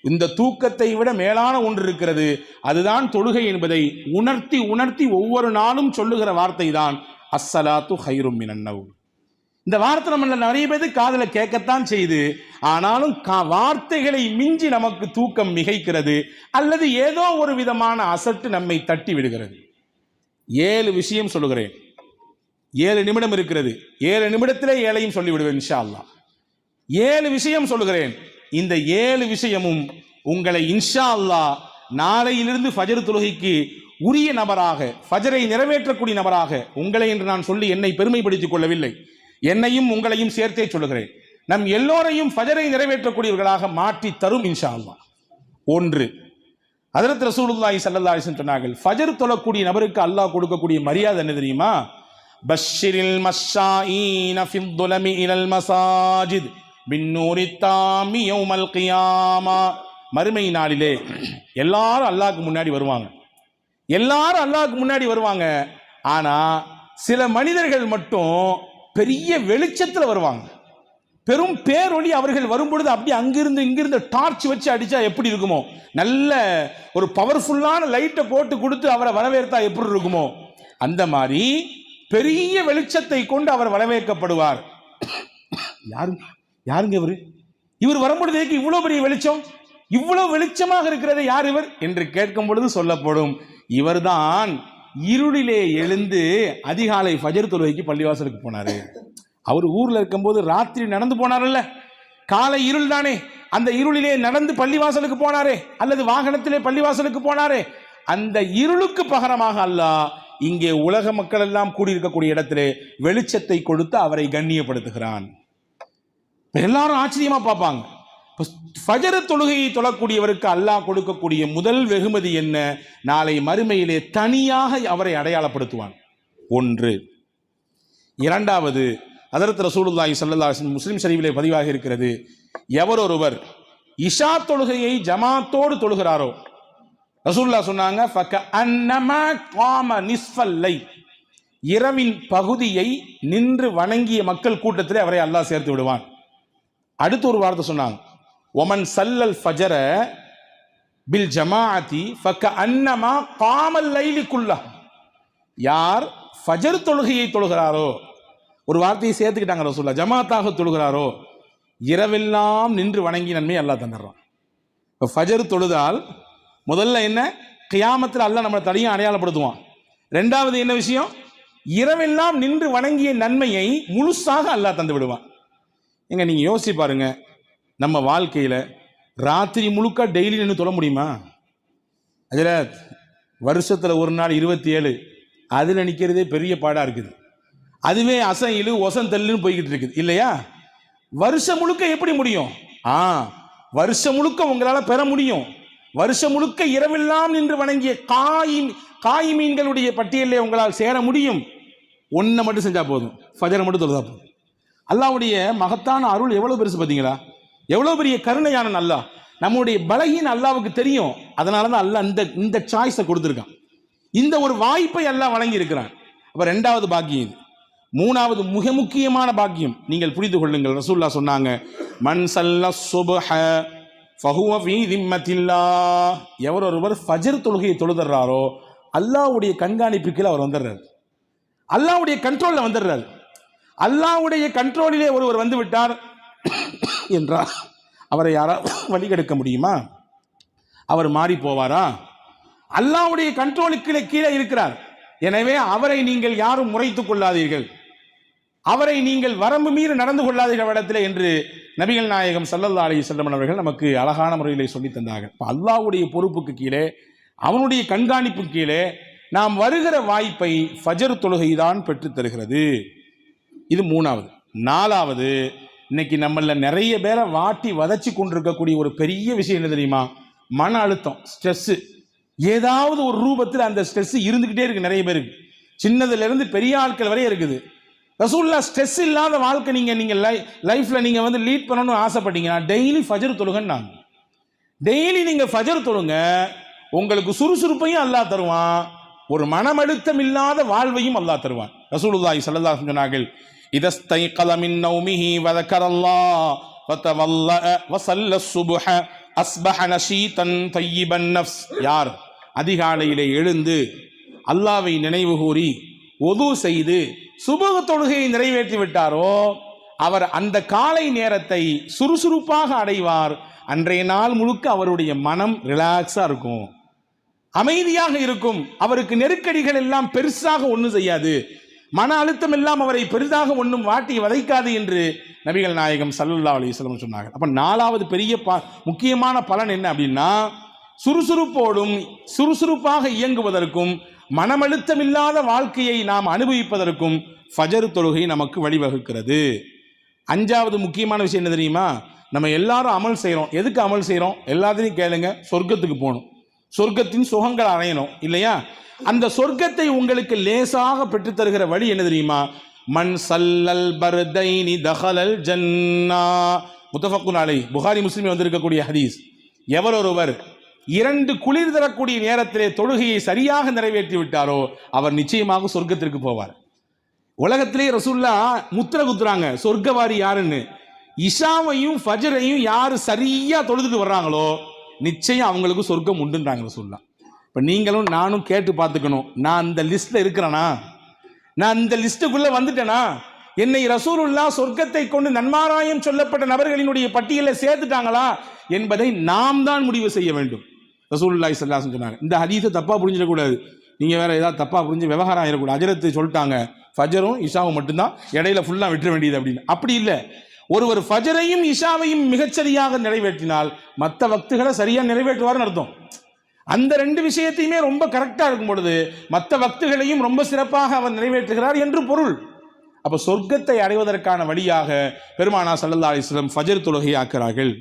இந்த தூக்கத்தை விட மேலான ஒன்று இருக்கிறது, அதுதான் தொழுகை என்பதை உணர்த்தி உணர்த்தி ஒவ்வொரு நாளும் சொல்லுகிற வார்த்தை தான் அஸ்ஸலாத்து ஹைரும் மினன் நௌம். இந்த வார்த்தை நம்ம நிறைய பேருக்கு காதுல கேட்கத்தான் செய்து, ஆனாலும் வார்த்தைகளை மிஞ்சி நமக்கு தூக்கம் மிகைக்கிறது அல்லது ஏதோ ஒரு விதமான அசட்டு நம்மை தட்டி விடுகிறது. 7 விஷயம் சொல்லுகிறேன். 7 நிமிடம் இருக்கிறது. 7 நிமிடத்திலே 7ஐயும் சொல்லிவிடுவேன் இன்ஷா அல்லாஹ். 7 விஷயம் சொல்லுகிறேன். இந்த 7 விஷயமும் உங்களை இன்ஷா அல்லாஹ் நாளையிலிருந்து ஃபஜர் தொழுகைக்கு உரிய நபராக, ஃபஜரை நிறைவேற்றக்கூடிய நபராக, உங்களை என்று நான் சொல்லி என்னை பெருமைப்படுத்திக் கொள்ளவில்லை, என்னையும் உங்களையும் சேர்த்தே சொல்லுகிறேன், நம் எல்லோரையும் ஃபஜரை நிறைவேற்றக்கூடியவர்களாக மாற்றி தரும் இன்ஷா அல்லாஹ். 1, ஹஜ்ரத் ரசூலுல்லாஹி ஸல்லல்லாஹு அலைஹி வஸல்லம் சொன்னார்கள், ஃபஜர் தொழக்கூடிய நபருக்கு அல்லாஹ் கொடுக்கக்கூடிய மரியாதை என்ன தெரியுமா? பஷ்ஷிரில் மஸ்ஸாஈன ஃபில் துலமி இலல் மசாஜித் பின்னூரி தாமி யௌமல் கியாமா. மறுமை நாளிலே எல்லாரும் அல்லாஹ்க்கு முன்னாடி வருவாங்க, எல்லாரும் அல்லாஹ்க்கு முன்னாடி வருவாங்க. ஆனா சில மனிதர்கள் மட்டும் பெரிய வெளிச்சத்தில் வருவாங்க. பெரும் பேரொளி அவர்கள் வரும்பொழுது அப்படி அங்கிருந்து இங்கிருந்து டார்ச் வச்சு அடிச்சா எப்படி இருக்குமோ, நல்ல ஒரு பவர்ஃபுல்லான லைட்டை போட்டு கொடுத்து அவரை வரவேற்றா எப்படி இருக்குமோ, அந்த மாதிரி பெரிய வெளிச்சத்தை கொண்டு அவர் வரவேற்கப்படுவார். யாருங்க இவர் வரும்பொழுது இவ்வளவு பெரிய வெளிச்சம், இவ்வளவு வெளிச்சமாக இருக்கிறது யார் இவர் என்று கேட்கும் பொழுது சொல்லப்படும், இவர்தான் இருளிலே எழுந்து அதிகாலை ஃபஜர் தொழுகைக்கு பள்ளிவாசலுக்கு போனாரு. அவர் ஊர்ல இருக்கும்போது ராத்திரி நடந்து போனார்ல, காலை இருள் தானே, அந்த இருளிலே நடந்து பள்ளிவாசலுக்கு போனாரே, அல்லது வாகனத்திலே பள்ளிவாசலுக்கு போனாரே, அந்த இருளுக்கு பகரமாக அல்லாஹ் இங்கே உலக மக்கள் எல்லாம் கூடியிருக்கக்கூடிய இடத்திலே வெளிச்சத்தை கொடுத்து அவரை கண்ணியப்படுத்துகிறான். எல்லாரும் ஆச்சரியமா பார்ப்பாங்க. ஃபஜர் தொழுகையை தொழக்கூடியவருக்கு அல்லாஹ் கொடுக்கக்கூடிய முதல் வெகுமதி என்ன? நாளை மறுமையிலே தனியாக அவரை அடையாளப்படுத்துவான். ஒன்று. இரண்டாவது, ஹதரத் ரசூலுல்லாஹி ஸல்லல்லாஹு அலைஹி வஸல்லம் முஸ்லிம் ஷரீஃபிலே பதிவாக இருக்கிறது, எவரொருவர் இஷா தொழுகையை ஜமாத்தோடு தொழுகிறாரோ, ரசூலுல்லாஹ் சொன்னாங்க, ஃபகஅன்னமா காம நிஸ்ஃபல் லைல், இரவின் பகுதியை நின்று வணங்கிய மக்கள் கூட்டத்திலே அவரை அல்லாஹ் சேர்த்து விடுவான். அடுத்து ஒரு வார்த்தை சொன்னாங்க, ஒமன் சல்லல் ஃபஜர பில் ஜமாஅத்தி ஃபகஅன்னமா காமல் லைலி குல்லஹ், யார் ஃபஜர் தொழுகையை தொழுகிறாரோ, ஒரு வார்த்தையை சேர்த்துக்கிட்டாங்க ரசூலுல்லாஹ், ஜமாத்தாக தொழுகிறாரோ இரவெல்லாம் நின்று வணங்கி நன்மை அல்லாஹ் தந்துடுறான். இப்போ ஃபஜர் தொழுதால் முதல்ல என்ன, கியாமத்தில் அல்லாஹ் நம்மளை தனியாக அடையாளப்படுத்துவான். ரெண்டாவது என்ன விஷயம், இரவெல்லாம் நின்று வணங்கிய நன்மையை முழுசாக அல்லாஹ் தந்து விடுவான். எங்க நீங்க யோசிச்சு பாருங்க, நம்ம வாழ்க்கையில் ராத்திரி முழுக்க டெய்லி நின்று தொழ முடியுமா? அதில் வருஷத்தில் ஒரு நாள் 27, அதில் நிற்கிறதே பெரிய பாடாக இருக்குது. அதுவே அசையிலு ஒசந்தல்லுன்னு போய்கிட்டு இருக்குது இல்லையா? வருஷம் முழுக்க எப்படி முடியும்? வருஷம் முழுக்க உங்களால் பெற முடியும். வருஷம் முழுக்க இரவெல்லாம் நின்று வணங்கிய காய் மீன்களுடைய பட்டியலில் உங்களால் சேர முடியும். ஒன்றை மட்டும் செஞ்சால் போதும், ஃபஜரை மட்டும் தொழுதா போதும். அல்லாஹ்வுடைய மகத்தான அருள் எவ்வளோ பெருசு பார்த்தீங்களா? எவ்வளோ பெரிய கருணையான அல்லாஹ். நம்முடைய பலகீன அல்லாவுக்கு தெரியும், அதனால தான் அல்லாஹ் இந்த சாய்ஸை கொடுத்துருக்கான். இந்த ஒரு வாய்ப்பை அல்லாஹ் வழங்கி இருக்கிறான். அப்போ ரெண்டாவது பாக்கியம் இது. மூணாவது மிக முக்கியமான பாக்கியம் நீங்கள் புரிந்து கொள்ளுங்கள். ரசூலுல்லாஹ் சொன்னாங்க, மன் ஸல்ல ஸுப்ஹ ஃபஹுவ ஃபீ திம்மத்தில்லாஹ், எவர் ஒருவர் ஃபஜர் தொழுகையை தொழுதுறாரோ அல்லாஹ்வுடைய கண்காணிப்பு கீழே அவர் வந்துடுறார், அல்லாஹ்வுடைய கண்ட்ரோலில் வந்துடுறார். அல்லாஹ்வுடைய கண்ட்ரோலிலே ஒருவர் வந்து விட்டார் என்றால் அவரை யாராவது வழிகெடுக்க முடியுமா? அவர் மாறி போவாரா? அல்லாஹ்வுடைய கண்ட்ரோலுக்கு கீழே இருக்கிறார். எனவே அவரை நீங்கள் யாரும் முறைத்துக் கொள்ளாதீர்கள், அவரை நீங்கள் வரம்பு மீறி நடந்து கொள்ளாதீர்கள் இடத்துல என்று நபிகள் நாயகம் ஸல்லல்லாஹு அலைஹி வஸல்லம் அவர்கள் நமக்கு அழகான முறையில் சொல்லி தந்தார்கள். அல்லாஹ்வுடைய பொறுப்புக்கு கீழே, அவனுடைய கண்காணிப்பு கீழே நாம் வருகிற வாய்ப்பை ஃபஜர் தொழுகை தான் பெற்றுத் தருகிறது. இது மூணாவது. நாலாவது, இன்னைக்கு நம்மள நிறைய பேரை வாட்டி வதச்சி கொண்டிருக்கக்கூடிய ஒரு பெரிய விஷயம் என்ன தெரியுமா? மன அழுத்தம், ஸ்ட்ரெஸ். ஏதாவது ஒரு ரூபத்தில் அந்த ஸ்ட்ரெஸ் இருந்துகிட்டே இருக்கு நிறைய பேருக்கு, சின்னதுல இருந்து பெரிய ஆட்கள் வரை இருக்குது. ரசூலுல்லாஹ் ஸ்ட்ரெஸ் இல்லாத வாழ்க்கை நீங்க லைஃப்ல நீங்க வந்து லீட் பண்ணணும்னு ஆசைப்பட்டீங்கன்னா டெய்லி ஃபஜர் தொழுங்கன்னு, டெய்லி நீங்க ஃபஜர் தொழுங்க, உங்களுக்கு சுறுசுறுப்பையும் அல்லாஹ் தருவான், ஒரு மனமழுத்தம் இல்லாத வாழ்வையும் அல்லாஹ் தருவான். ரசூலுல்லாஹி ஸல்லல்லாஹு அலைஹி வஸல்லம் சொன்னார்கள், இதஸ்தைகல மின் நௌமிஹி வதக்கரல்லாஹ் வதவல்லஅ வஸல்ல ஸுப்ஹ அஸ்பஹ நஷீதன் தய்யிபன் நஃப்ஸ், யார் அதிகாலையிலே எழுந்து அல்லாஹ்வை நினைவு கூறி ஒது செய்து சுபஹ் தொழுகையை நிறைவேற்றி விட்டாரோ அவர் அந்த காலை நேரத்தை சுறுசுறுப்பாக அடைவார். அன்றைய நாள் முழுக்க அவருடைய மனம் ரிலாக்ஸா இருக்கும், அமைதியாக இருக்கும். அவருக்கு நெருக்கடிகள் எல்லாம் பெருசாக ஒன்றும் செய்யாது, மன அழுத்தம் எல்லாம் அவரை பெரிதாக ஒன்றும் வாட்டி வதைக்காது என்று நபிகள் நாயகம் ஸல்லல்லாஹு அலைஹி வஸல்லம் சொன்னார்கள். அப்ப நாலாவது பெரிய முக்கியமான பலன் என்ன அப்படின்னா, சுறுசுறுப்போடும் சுறுசுறுப்பாக இயங்குவதற்கும் மனமழுத்தம் இல்லாத வாழ்க்கையை நாம் அனுபவிப்பதற்கும் ஃபஜர் தொழுகை நமக்கு வழிவகுக்கிறது. அஞ்சாவது முக்கியமான விஷயம் என்ன தெரியுமா? நம்ம எல்லாரும் அமல் செய்கிறோம். எதுக்கு அமல் செய்கிறோம்? எல்லாத்தையும் கேளுங்க, சொர்க்கத்துக்கு போகணும், சொர்க்கத்தின் சுகங்கள் அடையணும் இல்லையா? அந்த சொர்க்கத்தை உங்களுக்கு லேசாக பெற்றுத்தருகிற வழி என்ன தெரியுமா? மன் சல்லல் பர்தைனி தஹலல் ஜன்னா, முத்தஃபக்குன் அலைஹ், புகாரி முஸ்லிம் வந்திருக்கக்கூடிய ஹதீஸ். எவர் ஒருவர் 2 குளிர் தரக்கூடிய நேரத்திலே தொழுகையை சரியாக நிறைவேற்றி விட்டாரோ அவர் நிச்சயமாக சொர்க்கத்திற்கு போவார். உலகத்திலே ரசூலுல்லாஹ் முத்திர குத்துறாங்க சொர்க்கவாரி யாருன்னு. இஷாவையும் ஃபஜ்ரையும் யாரு சரியா தொழுதுட்டு வர்றாங்களோ நிச்சயம் அவங்களுக்கு சொர்க்கம் உண்டுன்றாங்க சொல்லலாம். இப்ப நீங்களும் நானும் கேட்டு பார்த்துக்கணும், நான் அந்த லிஸ்ட்ல இருக்கிறேனா, நான் இந்த லிஸ்டுக்குள்ள வந்துட்டேனா, என்னை ரசூலுல்லாஹ் சொர்க்கத்தை கொண்டு நன்மாராயம் சொல்லப்பட்ட நபர்களினுடைய பட்டியலில் சேர்த்துட்டாங்களா என்பதை நாம் தான் முடிவு செய்ய வேண்டும். ரசூலுல்லாஹி ஸல்லல்லாஹு அலைஹி வஸல்லம் சொன்னாங்க, இந்த ஹதீஸை தப்பா புரிஞ்சிடக்கூடாது, நீங்க வேற ஏதாவது தப்பா புரிஞ்சு விவகாரம் ஆயிடக்கூடாது. அஜரத்து சொல்லிட்டாங்க ஃபஜரும் இஷாவும் மட்டும்தான், இடையில ஃபுல்லா விட்டுற வேண்டியது அப்படின்னு. அப்படி இல்லை, ஒருவர் ஃபஜரையும் இஷாவையும் மிகச்சரியாக நிறைவேற்றினால் மற்ற வக்துகளை சரியா நிறைவேற்றுவார்னு அர்த்தம். அந்த ரெண்டு விஷயத்தையுமே ரொம்ப கரெக்டா இருக்கும் பொழுது மற்ற வக்துகளையும் ரொம்ப சிறப்பாக அவர் நிறைவேற்றுகிறார் என்று பொருள். அப்ப சொர்க்கத்தை அடைவதற்கான வழியாக பெருமானார் ஸல்லல்லாஹு அலைஹி வஸல்லம் ஃபஜர் தொழுகை ஆக்குறார்கள்.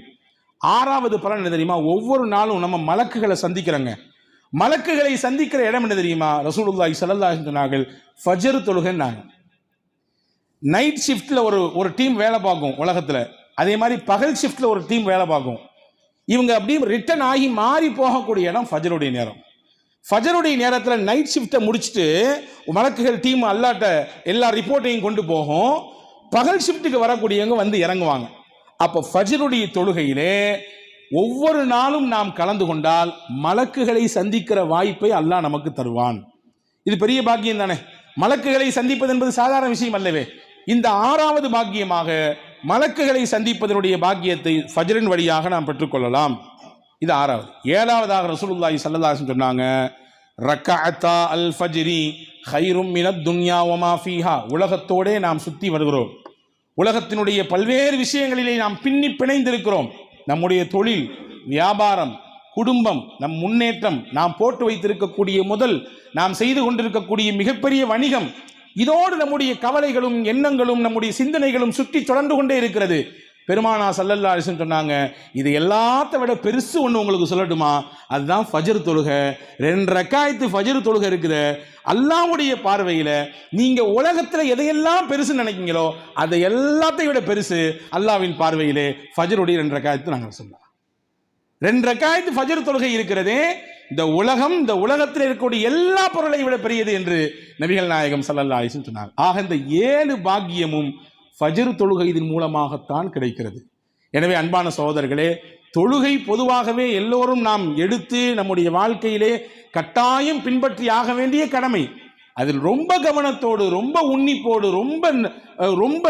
ஆறாவது பலன் என்ன தெரியுமா? ஒவ்வொரு நாளும் நம்ம மலக்குகளை சந்திக்கிறோங்க. மலக்குகளை சந்திக்கிற இடம் என்ன தெரியுமா? ரசூலுல்லாஹி ஸல்லல்லாஹு அலைஹி வஸல்லம் சொன்னார்கள், ஃபஜர் தொழுகைன்னாங்க. நைட் ஷிஃப்ட்ல ஒரு டீம் வேலை பார்க்கும் உலகத்துல, அதே மாதிரி பகல் ஷிஃப்ட்ல ஒரு டீம் வேலை பார்க்கும். இவங்க அப்படியே ரிட்டர்ன் ஆகி மாறி போகக்கூடிய இடம் ஃபஜருடைய நேரம். ஃபஜருடைய நேரத்தில் நைட் ஷிஃப்ட்டை முடிச்சுட்டு மலக்குகள் டீம் அல்லாட்ட எல்லா ரிப்போர்ட்டையும் கொண்டு போகும். பகல் ஷிஃப்ட்டுக்கு வரக்கூடியவங்க வந்து இறங்குவாங்க. அப்போ ஃபஜருடைய தொழுகையிலே ஒவ்வொரு நாளும் நாம் கலந்து கொண்டால் மலக்குகளை சந்திக்கிற வாய்ப்பை அல்லாஹ் நமக்கு தருவான். இது பெரிய பாக்கியம் தானே. மலக்குகளை சந்திப்பது என்பது சாதாரண விஷயம் அல்லவே. இந்த ஆறாவது பாக்கியமாக மலக்குகளை சந்திப்பதனுடைய பாக்கியத்தை ஃபஜ்ரின் வழியாக நாம் பெற்றுக்கொள்ளலாம். இது ஆறாவது. ஏழாவதாக ரசூலுல்லாஹி ஸல்லல்லாஹு அலைஹி வஸல்லம் சொன்னாங்க, ரக்அத்தா அல் ஃபஜ்ரி கைரும் மினத் துன்யா வமா ஃபீஹா. உலகத்தோடே நாம் சுத்தி வருகிறோம், உலகத்தினுடைய பல்வேறு விஷயங்களிலே நாம் பின்னி பிணைந்திருக்கிறோம். நம்முடைய தொழில், வியாபாரம், குடும்பம், நம் முன்னேற்றம், நாம் போட்டு வைத்திருக்கக்கூடிய முதல், நாம் செய்து கொண்டிருக்கக்கூடிய மிகப்பெரிய வணிகம், இதோடு நம்முடைய கவலைகளும் எண்ணங்களும் நம்முடைய சிந்தனைகளும் சுற்றி தொடர்ந்து கொண்டே இருக்கிறது. பெருமானார் ஸல்லல்லாஹு அலைஹி வஸல்லம் சொன்னாங்க, இது எல்லாத்த விட பெருசு ஒன்று உங்களுக்கு சொல்லட்டுமா? அதுதான் ஃபஜர் தொழுகை. 2 ரக்காயத்து ஃபஜர் தொழுகை இருக்குது. அல்லாஹ்வுடைய பார்வையில நீங்க உலகத்துல எதையெல்லாம் பெருசு நினைக்கிறீங்களோ அதை எல்லாத்தையும் விட பெருசு அல்லாஹ்வின் பார்வையிலே ஃபஜருடைய 2 ரக்காயத்து நாங்கள் சொல்லலாம். 2 ரக்காயத்து ஃபஜர் தொழுகை இருக்கிறதே, இந்த உலகம், இந்த உலகத்தில் இருக்கக்கூடிய எல்லா பொருளை விட பெரியது என்று நபிகள் நாயகம் ஸல்லல்லாஹு அலைஹி வஸல்லம் சொன்னார். ஆக இந்த 7 பாக்கியமும் ஃபஜர் தொழுகை இதன் மூலமாகத்தான் கிடைக்கிறது. எனவே அன்பான சகோதரர்களே, தொழுகை பொதுவாகவே எல்லோரும் நாம் எடுத்து நம்முடைய வாழ்க்கையிலே கட்டாயம் பின்பற்றி ஆக வேண்டிய கடமை. அதில் ரொம்ப கவனத்தோடு, ரொம்ப உன்னிப்போடு, ரொம்ப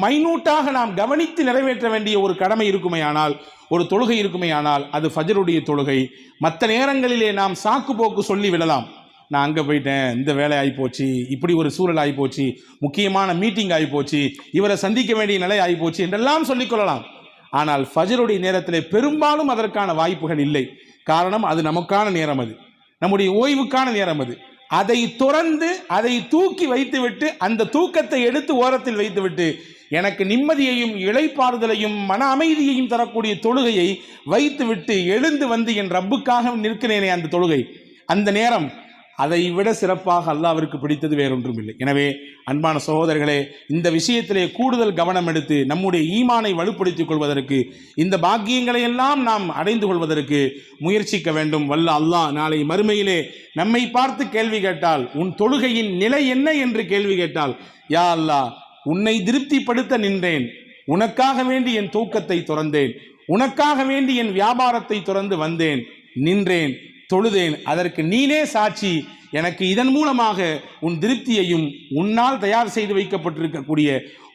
மைனூட்டாக நாம் கவனித்து நிறைவேற்ற வேண்டிய ஒரு கடமை இருக்குமேயானால், ஒரு தொழுகை இருக்குமேயானால் அது ஃபஜருடைய தொழுகை. மற்ற நேரங்களிலே நாம் சாக்கு போக்கு சொல்லி விடலாம். நான் அங்கே போயிட்டேன், இந்த வேலை ஆகிப்போச்சு, இப்படி ஒரு சூழல் ஆகிப்போச்சு, முக்கியமான மீட்டிங் ஆகிப்போச்சு, இவரை சந்திக்க வேண்டிய நிலை ஆகிப்போச்சு என்றெல்லாம் சொல்லிக்கொள்ளலாம். ஆனால் ஃபஜருடைய நேரத்தில் பெரும்பாலும் அதற்கான வாய்ப்புகள் இல்லை. காரணம், அது நமக்கான நேரம், அது நம்முடைய ஓய்வுக்கான நேரம். அது அதை துறந்து அதை தூக்கி வைத்துவிட்டு, அந்த தூக்கத்தை எடுத்து ஓரத்தில் வைத்துவிட்டு, எனக்கு நிம்மதியையும் இளைப்பாறுதலையும் மன அமைதியையும் தரக்கூடிய தொழுகையை வைத்துவிட்டு எழுந்து வந்து என் ரப்புக்காக நிற்கிறேனே அந்த தொழுகை, அந்த நேரம், அதை விட சிறப்பாக அல்லாஹ்விற்கு பிடித்தது வேறொன்றும் இல்லை. எனவே அன்பான சகோதரர்களே, இந்த விஷயத்திலே கூடுதல் கவனம் எடுத்து நம்முடைய ஈமானை வலுப்படுத்திக் கொள்வதற்கு, இந்த பாக்கியங்களை எல்லாம் நாம் அடைந்து கொள்வதற்கு முயற்சிக்க வேண்டும். வல்ல அல்லாஹ் நாளை மறுமையிலே நம்மை பார்த்து கேள்வி கேட்டால், உன் தொழுகையின் நிலை என்ன என்று கேள்வி கேட்டால், யா அல்லாஹ், உன்னை திருப்திப்படுத்த நின்றேன், உனக்காக வேண்டி என் தூக்கத்தை துறந்தேன், உனக்காக வேண்டி என் வியாபாரத்தை துறந்து வந்தேன், நின்றேன், தொழுதேன், அதற்கு நீனே சாட்சி, எனக்கு இதன் மூலமாக உன் திருப்தியையும் உன்னால் தயார் செய்து வைக்கப்பட்டிருக்கக்கூடிய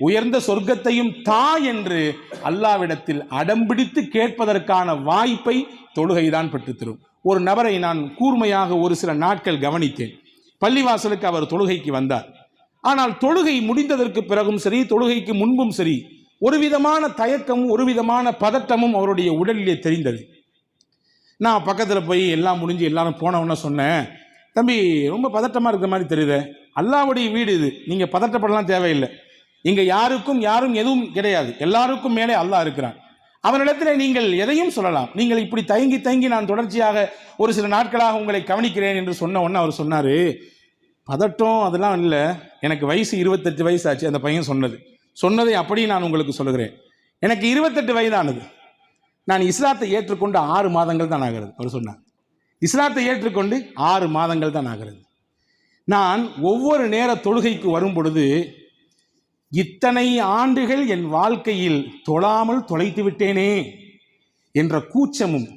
உயர்ந்த சொர்க்கத்தையும் தா என்று அல்லாஹ்விடத்தில் அடம்பிடித்து கேட்பதற்கான வாய்ப்பை தொழுகைதான் பெற்றுத்தரும். ஒரு நபரை நான் கூர்மையாக ஒரு சில நாட்கள் கவனித்தேன். பள்ளிவாசலுக்கு அவர் தொழுகைக்கு வந்தார். ஆனால் தொழுகை முடிந்ததற்கு பிறகும் சரி, தொழுகைக்கு முன்பும் சரி, ஒரு விதமான தயக்கமும் ஒரு விதமான பதட்டமும் அவருடைய உடலிலே தெரிந்தது. நான் பக்கத்தில் போய் எல்லாம் முடிஞ்சு எல்லாரும் போனவொன்னே சொன்னேன், தம்பி ரொம்ப பதட்டமாக இருக்கிற மாதிரி தெரியுது, அல்லாஹ்வுடைய வீடு இது, நீங்கள் பதட்டப்படலாம் தேவையில்லை, இங்கே யாரும் எதுவும் கிடையாது, எல்லாருக்கும் மேலே அல்லாஹ் இருக்கிறான், அவனிடத்தில் நீங்கள் எதையும் சொல்லலாம், நீங்கள் இப்படி தயங்கி நான் தொடர்ச்சியாக ஒரு சில நாட்களாக உங்களை கவனிக்கிறேன் என்று சொன்ன உடனே அவர் சொன்னார், பதட்டம் அதெல்லாம் இல்லை, எனக்கு வயசு 28 வயசு ஆச்சு. அந்த பையன் சொன்னதை அப்படி நான் உங்களுக்கு சொல்லுகிறேன். எனக்கு 28 வயதானது. நான் இஸ்லாத்தை ஏற்றுக்கொண்டு 6 மாதங்கள் தான் ஆகிறது. அவர் சொன்னார், இஸ்லாத்தை ஏற்றுக்கொண்டு 6 மாதங்கள் தான் ஆகிறது. நான் ஒவ்வொரு நேர தொழுகைக்கு வரும் பொழுது இத்தனை ஆண்டுகள் என் வாழ்க்கையில் தொழாமல் தொலைத்து விட்டேனே என்ற கூச்சமும்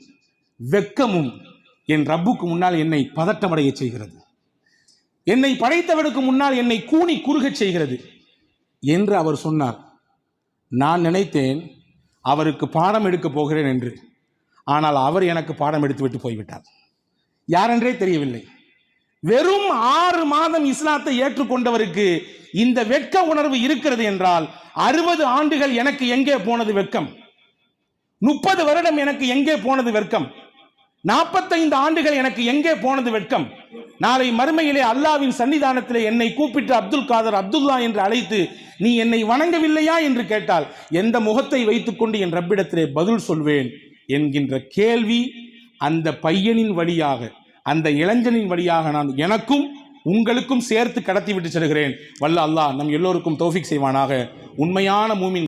வெட்கமும் என் ரப்புக்கு முன்னால் என்னை பதட்டமடைய செய்கிறது. என்னை படைத்தவனுக்கு முன்னால் என்னை கூனி குறுகச் செய்கிறது என்று அவர் சொன்னார். நான் நினைத்தேன் அவருக்கு பாடம் எடுக்கப் போகிறேன் என்று. ஆனால் அவர் எனக்கு பாடம் எடுத்துவிட்டு போய்விட்டார். யாரென்றே தெரியவில்லை. வெறும் 6 மாதம் இஸ்லாத்தை ஏற்றுக்கொண்டவருக்கு இந்த வெட்க உணர்வு இருக்கிறது என்றால் 60 ஆண்டுகள் எனக்கு எங்கே போனது வெட்கம்? 30 வருடம் எனக்கு எங்கே போனது வெட்கம்? 45 ஆண்டுகள் எனக்கு எங்கே போனது வெட்கம்? நாளை மறுமையிலே அல்லாவின் சன்னிதானத்திலே என்னை கூப்பிட்டு அப்துல் காதர், அப்துல்லா என்று அழைத்து நீ என்னை வணங்கவில்லையா என்று கேட்டால் எந்த முகத்தை வைத்துக்கொண்டு என் ரப்பிடத்திலே பதில் சொல்வேன் என்கின்ற கேள்வி அந்த பையனின் வழியாக, அந்த இளைஞனின் வழியாக நான் எனக்கும் உங்களுக்கும் சேர்த்து கடத்தி விட்டு செல்கிறேன். வல்ல அல்லாஹ் நம் எல்லோருக்கும் தௌஃபீக் செய்வானாக. உண்மையான மூமின்